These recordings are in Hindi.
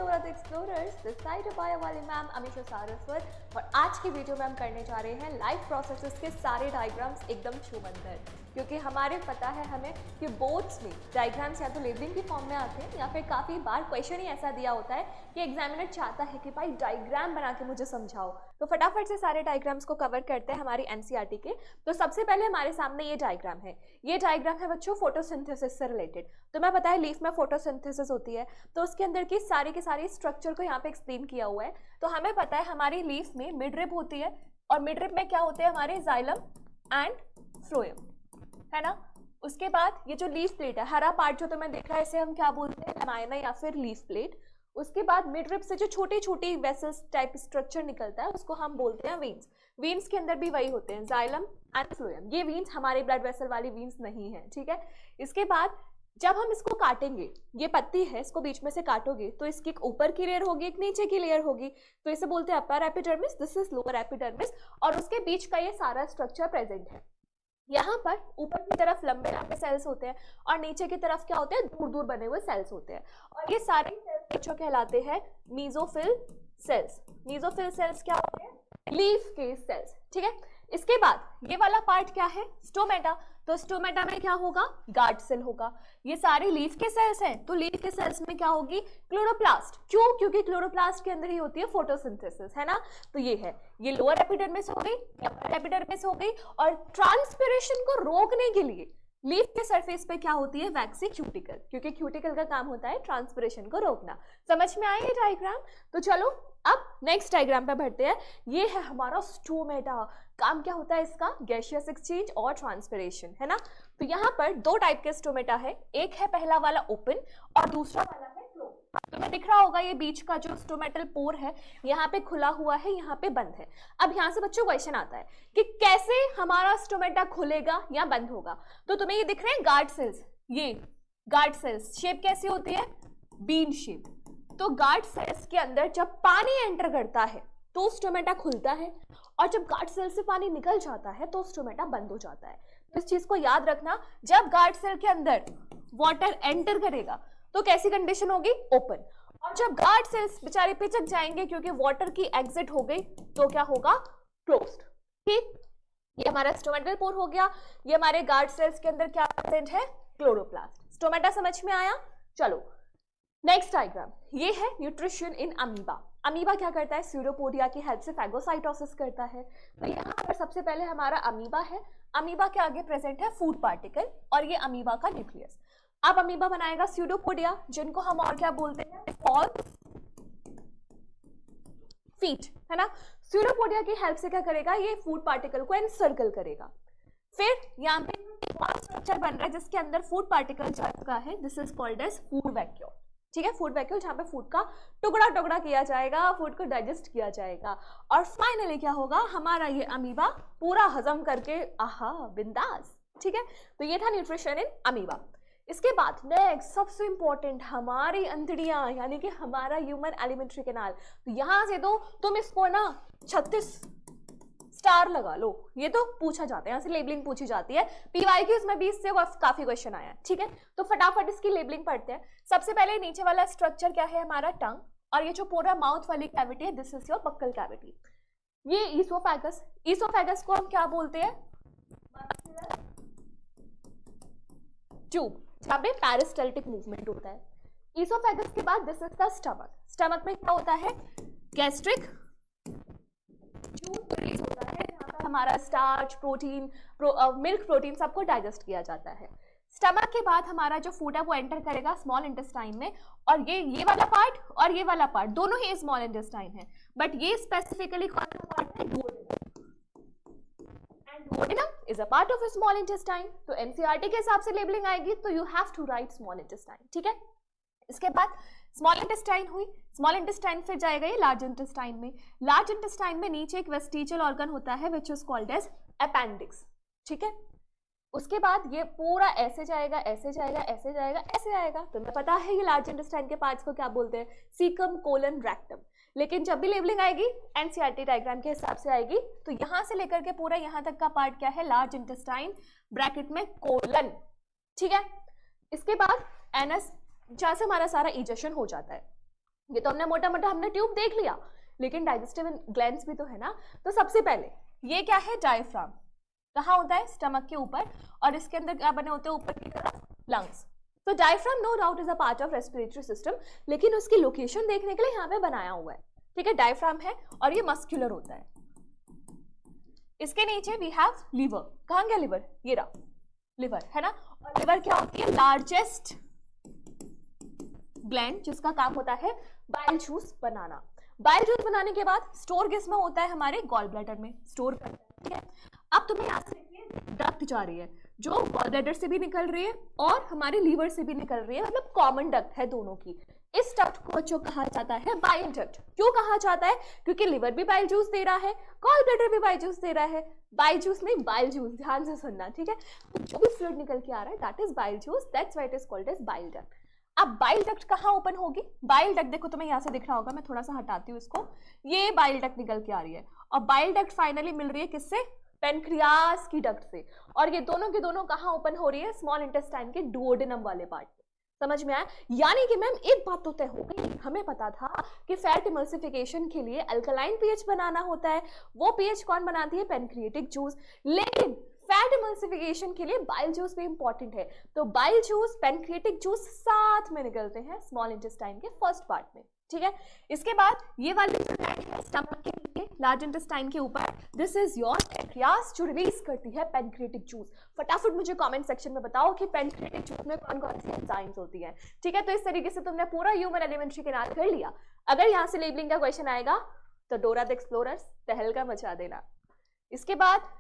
Hello the explorers, this side by वाली मैम अमीशा सारस्वत। और आज की वीडियो में हम करने जा रहे हैं लाइफ प्रोसेसेस के सारे डायग्राम्स एकदम छूमंतर, क्योंकि हमारे पता है हमें कि बोर्ड्स में डायग्राम्स या तो लेबलिंग की फॉर्म में आते हैं या फिर काफ़ी बार क्वेश्चन ही ऐसा दिया होता है कि एग्जामिनर चाहता है कि भाई डायग्राम बना के मुझे समझाओ। तो फटाफट से सारे डायग्राम्स को कवर करते हैं हमारी एनसीईआरटी के। तो सबसे पहले हमारे सामने ये डायग्राम है। ये डायग्राम है बच्चों फोटोसिंथेसिस से रिलेटेड। तुम्हें पता है लीफ में फोटोसिंथेसिस होती है, तो उसके अंदर की सारी स्ट्रक्चर को यहाँ पे एक्सप्लेन किया हुआ है। तो हमें पता है हमारी लीफ में मिड रिब होती है, और मिड रिब में क्या होते हैं हमारे जाइलम एंड फ्लोएम, है ना। उसके बाद ये जो लीफ प्लेट है, हरा पार्ट जो तुम्हें दिख रहा है, इसे हम क्या बोलते हैं, एमाइना या फिर लीफ प्लेट। उसके बाद मिड रिब से जो छोटी छोटी वेसल्स टाइप स्ट्रक्चर निकलता है उसको हम बोलते हैं वीन्स। वीन्स के अंदर भी वही होते हैं, जाइलम एंड फ्लोएम। ये वीन्स हमारे ब्लड वेसल वाली वीन्स नहीं है, ठीक है। इसके बाद जब हम इसको काटेंगे, ये पत्ती है, इसको बीच में से काटोगे तो इसकी एक ऊपर की लेयर होगी, एक नीचे की लेयर होगी। तो इसे बोलते हैं upper epidermis, this is lower epidermis, और उसके बीच का ये सारा स्ट्रक्चर प्रेजेंट है। यहाँ पर ऊपर की तरफ लंबे लंबे सेल्स होते हैं और नीचे की तरफ क्या होते हैं, दूर दूर बने हुए सेल्स होते हैं। और ये सारे सेल्स जो कहलाते हैं मीजोफिल सेल्स। मीजोफिल सेल्स क्या होते हैं, लीफ के सेल्स, ठीक है। इसके बाद ये वाला पार्ट क्या है, स्टोमेटा। तो स्टोमेटा में क्या होगा, गार्ड सेल होगा। ये सारे लीफ के सेल्स हैं, तो लीफ के सेल्स में क्या होगी, क्लोरोप्लास्ट। क्यों, क्योंकि क्लोरोप्लास्ट के अंदर ही होती है फोटोसिंथेसिस, है ना। तो ये है, ये लोअर एपिडर्मिस हो गई, अपर एपिडर्मिस हो गई। और ट्रांसपिरेशन को रोकने के लिए लीफ के सरफेस पे क्या होती है, वैक्सी क्यूटिकल, क्योंकि क्यूटिकल का काम होता है ट्रांसपिरेशन को रोकना। समझ में आया ये डायग्राम। तो चलो अब नेक्स्ट डायग्राम पे बढ़ते हैं। ये है हमारा स्टोमेटा। काम क्या होता है इसका, गैसियस एक्सचेंज और ट्रांसपिरेशन, है ना। तो यहाँ पर दो टाइप के स्टोमेटा है, एक है पहला वाला ओपन और दूसरा वाला है क्लोज। तुम्हें दिख रहा होगा ये बीच का जो स्टोमेटल पोर है, यहाँ पे खुला हुआ है, यहाँ पे बंद है। अब यहाँ से बच्चों क्वेश्चन आता है कि कैसे हमारा स्टोमेटा खुलेगा या बंद होगा। तो तुम्हें ये दिख रहे हैं गार्ड सेल्स, ये गार्ड सेल्स शेप कैसी होती है, बीन शेप। तो गार्ड सेल्स के अंदर जब पानी एंटर करता है तो स्टोमेटा खुलता है, और जब गार्ड सेल से पानी निकल जाता है तो स्टोमेटा बंद हो जाता है। तो इस चीज को याद रखना, जब गार्ड सेल के अंदर वाटर एंटर करेगा तो कैसी कंडीशन होगी, ओपन। और जब गार्ड सेल्स बेचारे पिचक जाएंगे क्योंकि वाटर की एग्जिट हो गई, तो क्या होगा, क्लोज्ड। ठीक, ये हमारा स्टोमेटल पोर हो गया। ये हमारे गार्ड सेल्स के अंदर क्या प्रेजेंट है, क्लोरोप्लास्ट। स्टोमेटा समझ में आया। चलो नेक्स्ट डायग्राम, ये है न्यूट्रिशन इन अमीबा। अमीबा क्या करता है, स्यूडोपोडिया की हेल्प से फैगोसाइटोसिस करता है। तो यहाँ पर सबसे पहले हमारा अमीबा है। अमीबा के आगे प्रेजेंट है फूड पार्टिकल, और ये अमीबा का न्यूक्लियस। अब अमीबा बनाएगा स्यूडोपोडिया, जिनको हम और क्या बोलते हैं, फीट, है ना। स्यूडोपोडिया की हेल्प से क्या करेगा, ये फूड पार्टिकल को एनसर्कल करेगा। फिर यहाँ पे स्ट्रक्चर बन रहा है जिसके अंदर फूड पार्टिकल जा चुका है, this is called as food vacuole, ठीक है। फूड वैक्यूल जहाँ पे फूड का टुकड़ा टुकड़ा किया जाएगा, फूड को डाइजेस्ट किया जाएगा, और फाइनली क्या होगा, हमारा ये अमीबा पूरा हजम करके आहा बिंदास, ठीक है। तो ये था न्यूट्रिशन इन अमीबा। इसके बाद नेक्स्ट सबसे इंपॉर्टेंट, हमारी अंतड़ियां, यानी कि हमारा ह्यूमन एलिमेंट्री कैनाल। तो यहां से तो तुम इसको ना 36 स्टार लगा लो, ये तो पूछा जाता है, यहाँ से लेबलिंग पूछी जाती है। पीवाईक्यूज में 20 से काफी क्वेश्चन आया है, ठीक है। तो फटाफट इसकी लेबलिंग पढ़ते हैं। सबसे पहले नीचे वाला स्ट्रक्चर क्या है, हमारा टंग, और ये जो पूरा माउथ वाली कैविटी है, this is your buccal cavity. ये ईसोफेगस, ईसोफेगस को हम क्या बोलते हैं, ट्यूब, जहाँ पे पेरिस्टाल्टिक मूवमेंट होता है। ईसोफेगस के बाद this is the stomach. Stomach में क्या होता है, गैस्ट्रिक जूस रिलीज होता है, जहाँ पर हमारा स्टार्च, प्रोटीन, मिल्क प्रोटीन सबको डाइजेस्ट किया जाता है। स्टमक के बाद हमारा जो फूड है वो एंटर करेगा स्मॉल इंटेस्टाइन में, और ये वाला पार्ट और ये वाला पार्ट दोनों ही स्मॉल इंटेस्टाइन है, बट ये स्पेसिफिकली कौन सा पार्ट है, duodenum is a part of a small intestine। तो एनसीईआरटी के हिसाब से लेबलिंग आएगी तो you have to write small intestine, ठीक है। इसके बाद स्मॉल इंटेस्टाइन हुई, स्मॉल इंटेस्टाइन फिर जाएगा ये लार्ज इंटेस्टाइन में। लार्ज इंटेस्टाइन में नीचे एक वेस्टिजियल ऑर्गन होता है which is called as appendix, ठीक है। उसके बाद ये पूरा ऐसे जाएगा, ऐसे जाएगा, ऐसे जाएगा, ऐसे आएगा। तुम्हें पता है ये लार्ज इंटेस्टाइन के पार्ट्स को क्या बोलते हैं, सीकम, कोलन, रेक्टम। लेकिन जब भी लेबलिंग आएगी एनसीईआरटी डायग्राम के हिसाब से आएगी, तो यहां से लेकर के पूरा यहां तक का पार्ट क्या है, लार्ज इंटेस्टाइन, ब्रैकेट में कोलन, ठीक है। इसके बाद एनस, जहां से हमारा सारा इजेशन हो जाता है, ये तो हमने मोटा मोटा हमने ट्यूब देख लिया, लेकिन डाइजेस्टिव ग्लैंड्स भी तो है ना। तो सबसे पहले ये क्या है, डायफ्राम, कहाँ होता है, स्टमक के ऊपर, और इसके अंदर क्या बने होते हैं, ऊपर की तरफ लंग्स। तो diaphragm no doubt is a part of respiratory system, लेकिन उसकी लोकेशन देखने के लिए यहाँ पे बनाया हुआ है, ठीक है। डायफ्राम है और ये मस्कुलर होता है। इसके नीचे वी हैव लीवर, कहाँ गया लीवर, ये रहा लिवर, है ना। और लिवर क्या होती है, लार्जेस्ट ग्लैंड, जिसका काम होता है बाइल जूस बनाना। बाइल जूस बनाने के बाद स्टोर किस में होता है, हमारे गॉल ब्लैडर में स्टोर करता है, ठीक है। अब तुम्हें यहाँ से डक्ट जा रही है, जो गॉल ब्लैडर से भी निकल रही है और हमारे लीवर से भी निकल रही है, मतलब कॉमन डक्ट है दोनों की। इस डक्ट को जो कहा जाता है बाइल डक्ट। क्यों कहा जाता है, क्योंकि लिवर भी बाइल जूस दे रहा है, गॉल ब्लैडर भी बाइल जूस दे रहा है। बाइल जूस नहीं, बाइल जूस, ध्यान से सुनना, ठीक है। तो जो भी फ्लूइड निकल के आ रहा है that is bile juice, that's why it is called as bile duct. अब बाइल डक्ट कहाँ ओपन होगी, बाइल डक्ट देखो तुम्हें यहाँ से दिख रहा होगा, मैं थोड़ा सा हटाती हूँ इसको, ये बाइल डक्ट निकल के आ रही है, और बाइल डक्ट फाइनली मिल रही है किससे, पेनक्रियास की डक्ट से। और ये दोनों के दोनों कहाँ ओपन हो रही है, स्मॉल इंटेस्टाइन के डुओडेनम वाले पार्ट में। समझ में आया, यानी कि मैम एक बात तो तय हो गई, हमें पता था कि फैट इमल्सिफिकेशन के लिए अल्कलाइन पीएच बनाना होता है, वो पीएच कौन बनाती है, पेनक्रिएटिक जूस। लेकिन फैट इमल्सिफिकेशन के लिए बाइल जूस भी इंपॉर्टेंट है, तो बाइल जूस, पेनक्रिएटिक जूस साथ में निकलते हैं स्मॉल इंटेस्टाइन के फर्स्ट पार्ट में, ठीक है। इसके बाद ये वाली स्टमक के नीचे लार्ज इंटेस्टाइन के ऊपर, दिस इज योर पेनक्रियास, जो रिलीज करती है पेनक्रिएटिक जूस। फटाफट मुझे कमेंट सेक्शन में बताओ कि पेनक्रिएटिक जूस में कौन कौन सी एंजाइम्स होती हैं, ठीक है। तो इस तरीके से तुमने पूरा ह्यूमन एलिमेंट्री के नाम कर लिया। अगर यहाँ से लेबलिंग का क्वेश्चन आएगा तो डोरा द एक्सप्लोरर्स तहलका मचा देना। इसके बाद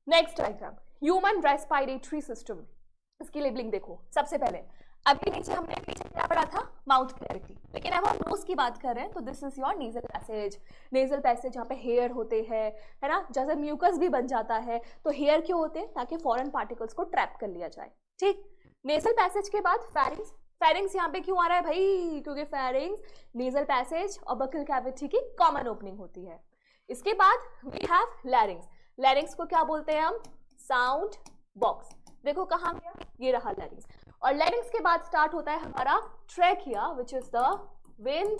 next diagram, human respiratory system, इसकी लेबलिंग देखो। सबसे पहले अभी नीचे हमने पीछे क्या पढ़ा था, माउथ कैविटी, लेकिन अब हम नोज की बात कर रहे हैं, तो this is your nasal passage. Nasal passage जहाँ पे हेयर होते हैं, है ना, जैसे म्यूकस भी बन जाता है, तो हेयर क्यों होते हैं, ताकि फॉरेन पार्टिकल्स को ट्रैप कर लिया जाए, ठीक। नेजल पैसेज के बाद फेरिंग्स, फेरिंग्स यहाँ पे क्यों आ रहा है भाई, क्योंकि फेरिंग्स नेजल पैसेज और बकल कैविटी की कॉमन ओपनिंग होती है। इसके बाद वी हैव लैरिंग्स, लैरिंग्स को क्या बोलते हैं हम, साउंड बॉक्स। देखो कहाँ गया, ये रहा लैरिंग्स। और लैरिंग्स के बाद स्टार्ट होता है हमारा trachea, which is the wind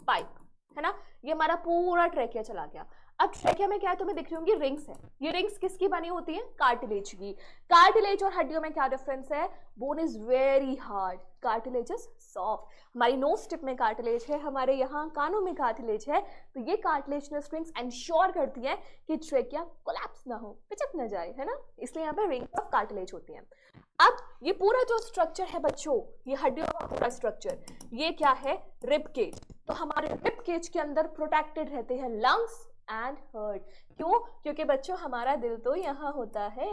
pipe, है ना। ये हमारा पूरा ट्रैकिया चला गया। अब ट्रैकिया में क्या है, तुम्हें दिख रही होंगी रिंग्स है। ये रिंग्स किसकी बनी होती है, कार्टिलेज की। कार्टिलेज और हड्डियों में क्या डिफरेंस है, bone is very hard, cartilage is soft. हमारी नोज टिप में कार्टिलेज है, हमारे यहाँ कानों में कार्टिलेज है, तो ये कार्टिलेजनस रिंग्स एंश्योर करती है कि ट्रैकिया कोलैप्स ना हो, पिचक ना जाए, है ना, इसलिए यहाँ पे रिंग्स ऑफ कार्टिलेज होती हैं। अब ये पूरा जो स्ट्रक्चर है बच्चों, ये हड्डियों का पूरा स्ट्रक्चर, ये क्या है, रिब केज। तो हमारे रिब केज के अंदर प्रोटेक्टेड रहते हैं लंग्स एंड हार्ट। क्यों, क्योंकि बच्चों हमारा दिल तो यहाँ होता है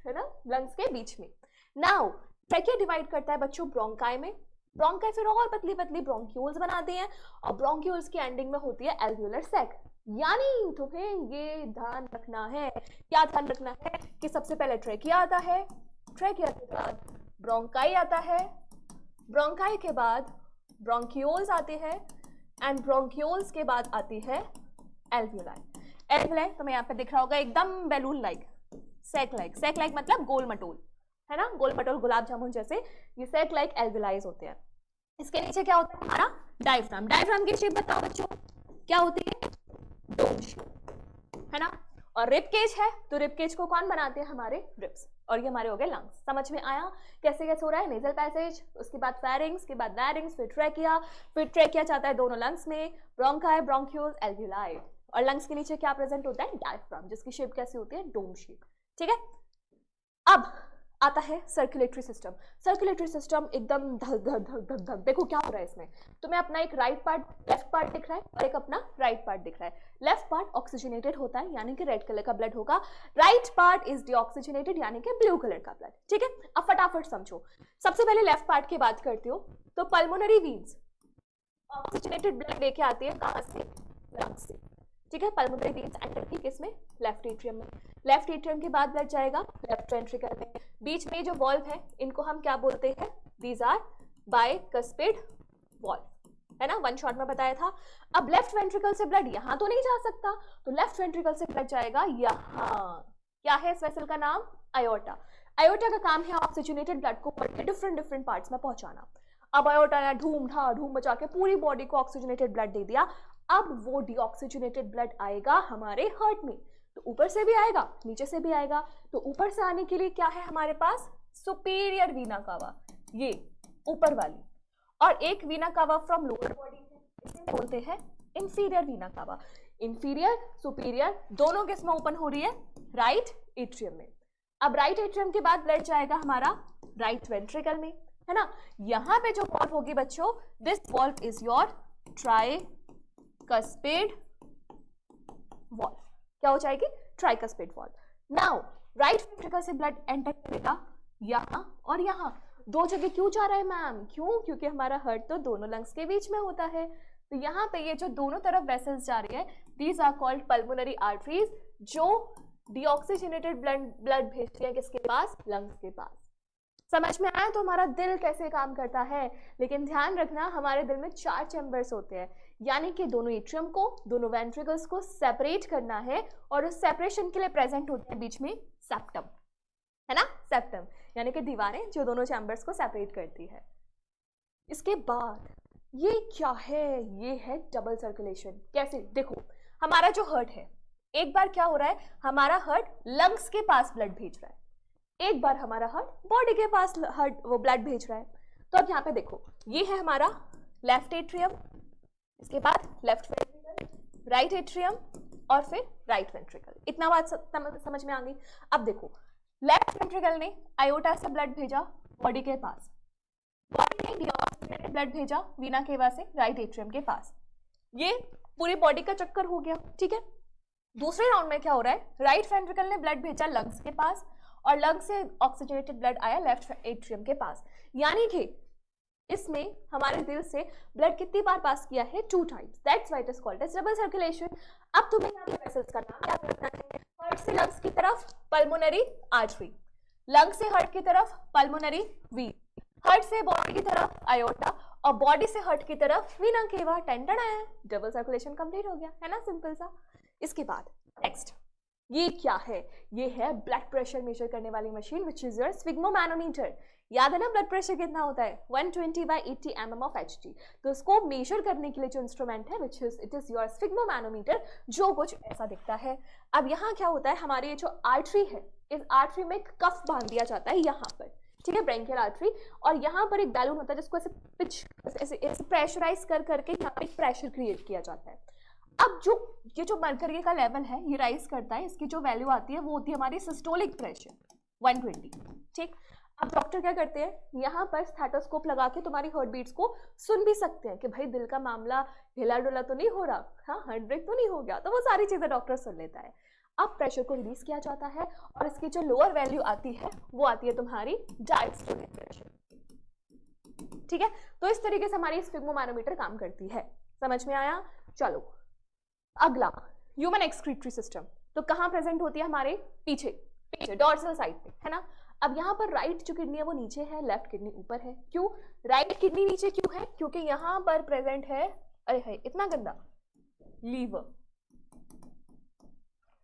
ना, लंग्स के बीच में। नाउ ट्रैकिया डिवाइड करता है बच्चों ब्रोंकाई में, ब्रोंकाई फिर और पतली पतली ब्रोंक्यूल्स बनाते हैं, और ब्रोंक्यूल्स की एंडिंग में होती है एल्वियोलर सैक। यानी तुम्हें ये ध्यान रखना है, क्या ध्यान रखना है, कि सबसे पहले ट्रैकिया आता है, ट्रैकिया के बाद ब्रोंकाई आता है, ब्रोंकाई के बाद ब्रोंक्यूल्स आते हैं, एंड ब्रोंक्यूल्स के बाद आती है एल्वियोलाई। एल्वियोलाई तुम्हें यहाँ पे दिख रहा होगा एकदम balloon like, sac like, sac like मतलब गोल मटोल, है ना, गोल मटोल गुलाब जामुन जैसे, ये सैक लाइक एल्वियोलाइज होते हैं। इसके नीचे क्या होता है हमारा डायफ्राम। डायफ्राम की शेप बताओ बच्चों, क्या होती है, डोम शेप, है ना। और रिब केज है, तो रिब केज को कौन बनाते हैं, हमारे रिब्स, और ये हमारे हो गए लंग्स। समझ में आया कैसे कैसे हो रहा है, नेजल पैसेज, उसके बाद फेरिंग्स, के बाद लैरिंग्स, फिर ट्रैकिया जाता है दोनों लंग्स में, ब्रोंकाई, ब्रोंक्यूल्स, एल्वियोलाई, और लंग्स के नीचे क्या प्रेजेंट होता है, डायफ्राम, जिसकी शेप कैसी होती है, डोम शेप, ठीक है। अब आता है सर्कुलेटरी सिस्टम। सर्कुलेटरी सिस्टम एकदम धक धक धक धक धक, देखो क्या हो रहा है इसमें, तुम्हें अपना एक राइट पार्ट, लेफ्ट पार्ट दिख रहा है, और एक अपना राइट पार्ट दिख रहा है। लेफ्ट पार्ट ऑक्सीजनेटेड होता है, यानी कि रेड कलर का ब्लड होगा, राइट पार्ट इज डीऑक्सीजनेटेड, यानी कि ब्लू कलर का ब्लड, ठीक है। अब फटाफट समझो, सबसे पहले लेफ्ट पार्ट की बात करती हो, तो पल्मोनरी वीन्स ऑक्सीजनेटेड ब्लड लेके आती है, कहां से, लंग्स से, ठीक है। पल्मोनरी वीन्स एंटर की किसमें, लेफ्ट एट्रियम में, लेफ्ट एट्रियम के बाद ब्लड जाएगा लेफ्ट वेंट्रिकल में। बीच में जो वॉल्व है इनको हम क्या बोलते हैं, दीज आर बाइकस्पिड वॉल्व, है ना, वन शॉट में बताया था। अब लेफ्ट वेंट्रिकल से ब्लड यहाँ तो नहीं जा सकता, तो लेफ्ट वेंट्रिकल से ब्लड जाएगा यहाँ, क्या है इस वेसल का नाम, आयोटा। आयोटा का काम है ऑक्सीजनेटेड ब्लड को डिफरेंट डिफरेंट पार्ट्स में पहुंचाना। अब आयोटा आया, धूम मचा के पूरी बॉडी को ऑक्सीजनेटेड ब्लड दे दिया। अब वो डीऑक्सीजनेटेड ब्लड आएगा हमारे हार्ट में, तो ऊपर से भी आएगा नीचे से भी आएगा। तो ऊपर से आने के लिए क्या है हमारे पास, सुपीरियर वीना कावा, ये ऊपर वाली, और एक वीना कावा फ्रॉम लोअर बॉडी है, इसे बोलते हैं इंफीरियर वीना कावा। इंफीरियर सुपीरियर दोनों किस में ओपन हो रही है, राइट एट्रियम में। अब राइट एट्रियम के बाद ब्लड जाएगा हमारा राइट वेंट्रिकल में, है ना। यहां पे जो वॉल्व होगी बच्चों, this valve is your tricuspid valve. क्या हो जाएगी, tricuspid valve. Now right ventricle से ब्लड एंटर करेगा यहां और यहां, दो जगह क्यों जा रहा है मैम, क्यों, क्योंकि हमारा हार्ट तो दोनों लंग्स के बीच में होता है। तो यहाँ पे ये जो दोनों तरफ वेसल्स जा रही है, these are called pulmonary arteries, जो डीऑक्सीजनेटेड ब्लड भेजती है किसके पास, लंग्स के पास। समझ में आया। तो हमारा दिल कैसे काम करता है, लेकिन ध्यान रखना हमारे दिल में 4 चैम्बर्स होते हैं, यानी कि दोनों एट्रियम को, दोनों वेंट्रिकल्स को सेपरेट करना है, और उस सेपरेशन के लिए प्रेजेंट होते हैं बीच में सेप्टम, है ना, सेप्टम, यानी कि दीवारें जो दोनों चैम्बर्स को सेपरेट करती है। इसके बाद ये क्या है, ये है डबल सर्कुलेशन। कैसे, देखो हमारा जो हार्ट है, एक बार क्या हो रहा है, हमारा हार्ट लंग्स के पास ब्लड भेज रहा है, एक बार हमारा हार्ट बॉडी के पास हार्ट वो ब्लड भेज रहा है। तो अब यहाँ पे देखो, ये है हमारा लेफ्ट एट्रियम, इसके बाद लेफ्ट वेंट्रिकल, राइट एट्रियम, और फिर राइट वेंट्रिकल। इतना बात समझ में आ गई। अब देखो, लेफ्ट वेंट्रिकल ने आयोटा से ब्लड भेजा बॉडी के पास, बॉडी ने डीऑक्सीजनेटेड ब्लड भेजा वीना केवा से राइट एट्रियम के पास, ये पूरी बॉडी का चक्कर हो गया, ठीक है। दूसरे राउंड में क्या हो रहा है, राइट वेंट्रिकल ने ब्लड भेजा लंग्स के पास, और लंग्स से ऑक्सीजनेटेड ब्लड आया लेफ्ट एट्रियम के पास, यानी कि इसमें हमारे दिल से ब्लड कितनी बार पास किया है, 2 times, that's why it is called as double circulation. अब तुम्हें यहाँ पे वेसल्स का नाम क्या करना है, हार्ट से लंग्स की तरफ पल्मोनरी आर्टरी, लंग्स से हार्ट की तरफ पल्मोनरी वीन, हार्ट से बॉडी की तरफ आयोटा, और बॉडी से हार्ट की तरफ वीना केवा। टेंटन है, डबल सर्कुलेशन कंप्लीट हो गया, है ना, सिंपल सा। इसके बाद नेक्स्ट ये क्या है, ये है ब्लड प्रेशर मेजर करने वाली machine, which is your sphygmomanometer. याद है ना ब्लड प्रेशर कितना होता है, 120/80 mm ऑफ HG। तो इसको मेजर करने के लिए जो इंस्ट्रूमेंट है, which is it is your sphygmomanometer, जो कुछ ऐसा दिखता है। अब यहाँ क्या होता है, हमारी ये जो आर्टरी है, इस आर्टरी में एक कफ बांध दिया जाता है यहाँ पर, ठीक है, ब्रेंकियल आर्टरी, और यहाँ पर एक बैलून होता है जिसको ऐसे पिच ऐसे प्रेशराइज कर करके यहाँ पे प्रेशर क्रिएट किया जाता है। अब जो ये जो मरकरी का लेवल है ये राइज करता है, इसकी जो वैल्यू आती है वो होती है हमारी सिस्टोलिक प्रेशर 120, ठीक। अब डॉक्टर क्या करते हैं, यहाँ पर स्टेथोस्कोप लगा के तुम्हारी हार्ट बीट्स को सुन भी सकते हैं कि भाई दिल का मामला हिला डुला तो नहीं हो रहा, हाँ हार्ट ब्रेक तो नहीं हो गया, तो वो सारी चीजें डॉक्टर सुन लेता है। अब प्रेशर को रिलीज किया जाता है, और इसकी जो लोअर वैल्यू आती है वो आती है तुम्हारी डायस्टोलिक प्रेशर, ठीक है। तो इस तरीके से हमारी स्फिग्मोमैनोमीटर काम करती है, समझ में आया। चलो अगला, ह्यूमन एक्सक्रीटरी सिस्टम। तो कहाँ प्रेजेंट होती है, हमारे पीछे पीछे डॉर्सल साइड पे, है ना। अब यहाँ पर राइट जो किडनी है वो नीचे है, लेफ्ट किडनी ऊपर है। क्यों राइट किडनी नीचे क्यों है, क्योंकि यहाँ पर प्रेजेंट है, अरे है इतना गंदा, लीवर,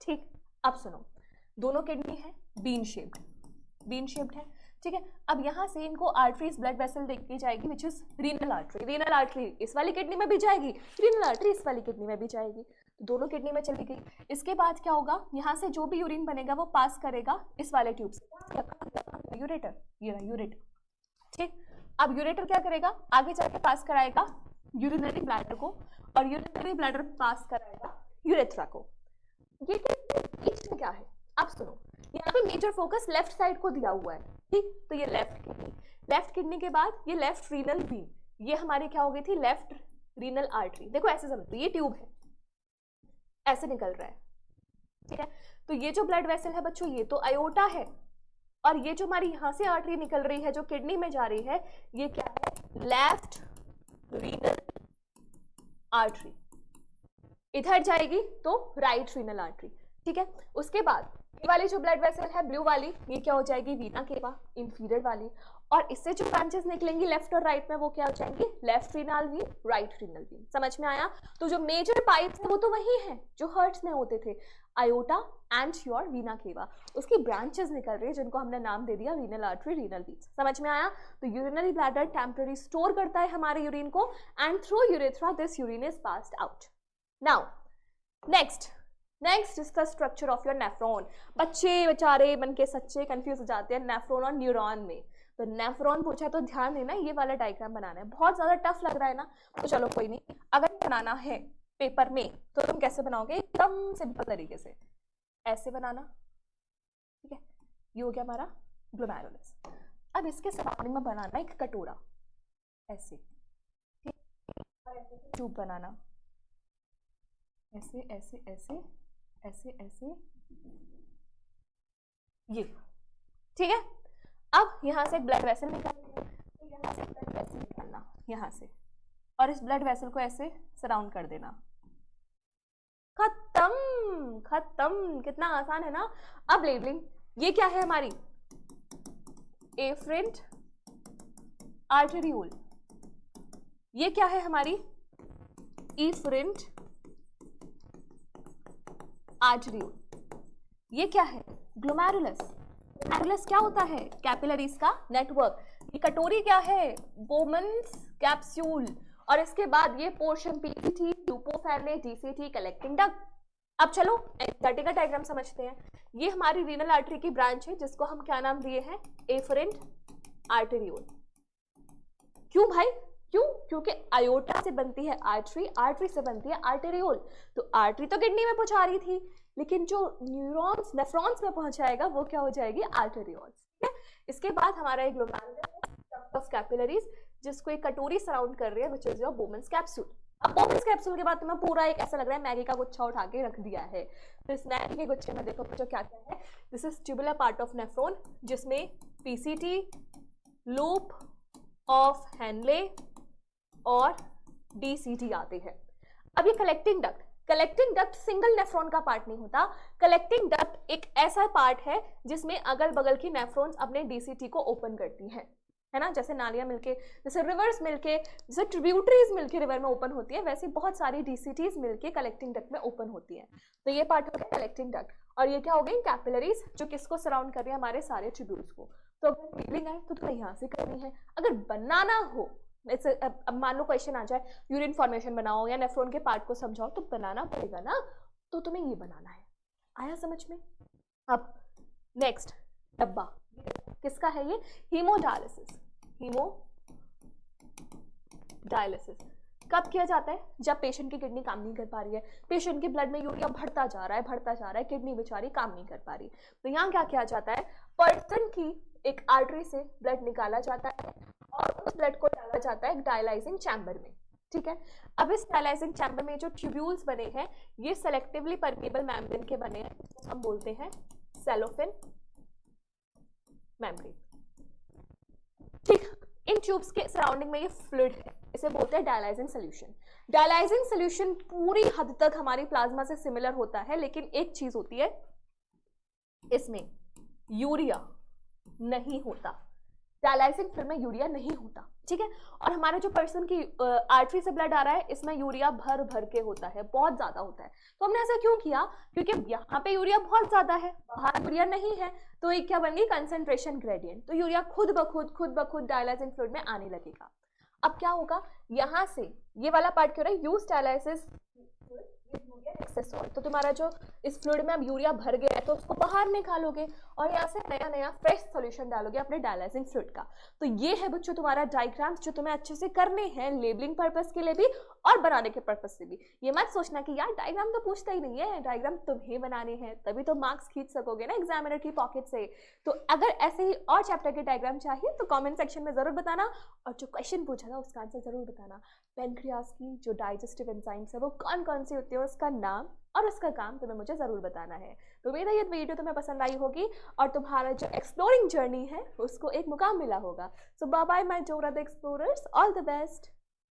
ठीक। अब सुनो, दोनों किडनी है बीन शेप्ड है, ठीक है। अब यहाँ से इनको आर्टरीज ब्लड वेसल देखी जाएगी, विच इज रीनल आर्टरी इस वाली किडनी में भी जाएगी, रीनल आर्टरी इस वाली किडनी में भी जाएगी, तो दोनों किडनी में चली गई। इसके बाद क्या होगा, यहाँ से जो भी यूरिन बनेगा वो पास करेगा इस वाले ट्यूब से, यूरेटर, ये रहा यूरेटर, ठीक। अब यूरेटर क्या करेगा, आगे जाके पास कराएगा यूरिनरी ब्लैडर को, और यूरिनरी ब्लैडर पास कराएगा यूरेथ्रा को। ये बीच में क्या है, अब सुनो, यहाँ पे मेजर फोकस लेफ्ट साइड को दिया हुआ है, ठीक। तो ये लेफ्ट किडनी के बाद ये लेफ्ट रीनल वीन, ये हमारी क्या हो गई थी, लेफ्ट रीनल आर्टरी। देखो ऐसे समझो, ये ट्यूब है, ऐसे निकल रहा है, ठीक है। तो ये जो ब्लड वेसल है बच्चों, ये तो आयोटा है, और ये जो हमारी यहाँ से आर्टरी निकल रही है जो किडनी में जा रही है, ये क्या है, लेफ्ट रीनल आर्टरी। इधर जाएगी तो राइट रीनल आर्टरी, ठीक है। उसके बाद ये वाली जो ब्लड वेसल है ब्लू वाली, ये क्या हो जाएगी, वीना केवा इंफीरियर वाली, और इससे जो ब्रांचेस निकलेंगी लेफ्ट और राइट में वो क्या हो जाएंगी, left renal vein, right renal vein. समझ में आया? तो जो मेजर पाइप्स है वो तो वही है जो हर्ट्स में होते थे, आयोटा एंड योर वीना केवा। उसकी ब्रांचेस निकल रही है जिनको हमने नाम दे दिया रीनल आर्टरी, रीनल वीन्स। समझ में आया? तो यूरिनरी ब्लैडर टेम्पररी स्टोर करता है हमारे यूरिन को and through urethra this urine is passed out. Now next is the structure of your nephron. बच्चे बेचारे बन के सच्चे कंफ्यूज हो जाते हैं नेफ्रॉन और न्यूरॉन में। तो नेफ्रॉन पूछा तो ध्यान देना, ये वाला डायग्राम बनाना है। बहुत ज्यादा टफ लग रहा है ना, तो चलो कोई नहीं, अगर बनाना है पेपर में तो तुम कैसे बनाओगे, एकदम सिंपल तरीके से ऐसे बनाना, ठीक है। ये हो गया हमारा ग्लोमेरुलस। अब इसके सराउंडिंग में बनाना एक कटोरा ऐसे, ठीक, ट्यूब बनाना ऐसे ऐसे ऐसे ऐसे ऐसे, ये ठीक है। अब यहाँ से ब्लड वेसल निकालना, तो यहाँ से ब्लड वेसल निकालना यहाँ से, और इस ब्लड वेसल को ऐसे सराउंड कर देना। खत्म खत्म, कितना आसान है ना। अब लेबलिंग, ये क्या है हमारी, एफरेंट आर्टेरियोल, ये क्या है हमारी, इफरेंट आर्टेरियोल, ये क्या है, ग्लोमेरुलस। ग्लोमेरुलस क्या होता है, कैपिलरीज का नेटवर्क। ये कटोरी क्या है, बोमन्स कैप्सूल, और इसके बाद ये पोर्शन पीसीटी, ल्यूपोफेरने, डीसीटी, कलेक्टिंग डक्ट। अब चलो एंजाइटी का डायग्राम समझते हैं। ये हमारी रीनल आर्टरी की ब्रांच है जिसको हम क्या नाम दिए हैं, एफरेंट आर्टेरियोल। क्यों भाई, क्यों? क्योंकि आयोटा से बनती है आर्टरी, आर्टरी से बनती है आर्टेरियोल। तो आर्टरी तो किडनी में पहुंचा रही थी, लेकिन जो न्यूरॉन्स नेफ्रॉन्स में पहुंचाएगा वो क्या हो जाएगी, आर्टेरियोल। ठीक है। इसके बाद हमारा एक ग्लोमेरुलस ऑफ कैपिलरीज जिसको एक कटोरी सराउंड कर रही है, which is your Bowman's capsule. अब बोमन्स कैप्सूल के बाद तुम्हें पूरा एक ऐसा लग रहा है मैगी का गुच्छा उठा के रख दिया है। तो इस मैगी के गुच्छे में देखो जो क्या क्या है, this is tubular part of nephron जिसमें पीसीटी, लूप ऑफ हैनले और डीसीटी आते हैं। अब ये collecting duct, collecting duct single nephron का पार्ट नहीं होता। कलेक्टिंग डक्ट एक ऐसा पार्ट है जिसमें अगल बगल की नेफ्रॉन्स अपने डीसीटी को ओपन करती हैं, है ना। जैसे नालियां मिलके, जैसे रिवर्स मिलके, जैसे ट्रिब्यूटरीज मिलके रिवर में ओपन होती है, वैसे बहुत सारी डीसीटीज मिलके कलेक्टिंग डक्ट में ओपन होती है। तो ये पार्ट हो गया कलेक्टिंग डक्ट, और ये क्या हो गई, कैपिलरीज, जो किसको सराउंड कर रही है, हमारे सारे ट्यूब्यूल्स को। तो अगर फीलिंग आए तो तुम्हें यहाँ से करनी है। अगर बनाना हो, अब मान लो क्वेश्चन आ जाए यूरिन फॉर्मेशन बनाओ या नेफ्रॉन के पार्ट को समझाओ, तो बनाना पड़ेगा ना, तो तुम्हें ये बनाना है। आया समझ में? अब नेक्स्ट डब्बा किसका है, ये हीमोडायलिसिस। हीमोडायलिसिस कब किया जाता है, जब पेशेंट की किडनी काम नहीं कर पा रही है, पेशेंट के ब्लड में यूरिया बढ़ता जा रहा है, किडनी बेचारी काम नहीं कर पा रही। तो यहाँ क्या किया जाता है, पर्सन की एक आर्टरी से ब्लड निकाला जाता है और उस ब्लड को डाला जाता है एक डायलाइजिंग चैम्बर में। ठीक है। अब इस डायलाइजिंग चैम्बर में जो ट्यूब्यूल्स बने हैं ये सेलेक्टिवली परमेबल मेम्ब्रेन के बने हैं, हम बोलते हैं सेलोफिन मेम्ब्रेन। ठीक, इन ट्यूब्स के सराउंडिंग में ये फ्लूइड है, इसे बोलते हैं डायलाइजिंग सोल्यूशन। डायलाइजिंग सोल्यूशन पूरी हद तक हमारी प्लाज्मा से सिमिलर होता है, लेकिन एक चीज होती है, इसमें यूरिया नहीं होता। डायलाइजिंग फ्लूइड में यूरिया नहीं होता, ठीक है। और हमारे जो पर्सन की आर्टरी से ब्लड आ रहा है इसमें यूरिया भर भर के होता है, बहुत ज्यादा होता है। तो हमने ऐसा क्यों किया, क्योंकि यहाँ पे यूरिया बहुत ज्यादा है, बाहर यूरिया नहीं है, तो एक क्या बन गई, कंसेंट्रेशन ग्रेडियंट। तो यूरिया खुद ब खुद डायलाइजिंग फ्लूइड में आने लगेगा। अब क्या होगा, यहाँ से ये वाला पार्ट क्यों रहा है, यूज डायलाइसिस एक्सेस सॉल्ट। तो तुम्हारा जो इस फ्लूइड में अब यूरिया भर गया है तो उसको बाहर निकालोगे और यहाँ से नया नया फ्रेश सॉल्यूशन डालोगे अपने डायलाइजिंग फ्लूइड का। तो ये है बच्चों तुम्हारा डायग्राम्स जो तुम्हें अच्छे से करने हैं, लेबलिंग पर्पस के लिए भी और बनाने के पर्पस से भी। ये मत सोचना कि यार डायग्राम तो पूछता ही नहीं है, डायग्राम तुम्हें बनाने हैं तभी तो मार्क्स खींच सकोगे ना एग्जामिनर की पॉकेट से। तो अगर ऐसे ही और चैप्टर के डायग्राम चाहिए तो कॉमेंट सेक्शन में जरूर बताना, और जो क्वेश्चन पूछा था उसका आंसर जरूर बताना। पेनक्रियाज की जो डाइजेस्टिव एंजाइम्स है वो कौन कौन सी होती है, उसका नाम और उसका काम तुम्हें मुझे जरूर बताना है। तो उम्मीद है ये वीडियो तुम्हें पसंद आई होगी और तुम्हारा जो एक्सप्लोरिंग जर्नी है उसको एक मुकाम मिला होगा। So bye bye my Dora the explorers, all the best.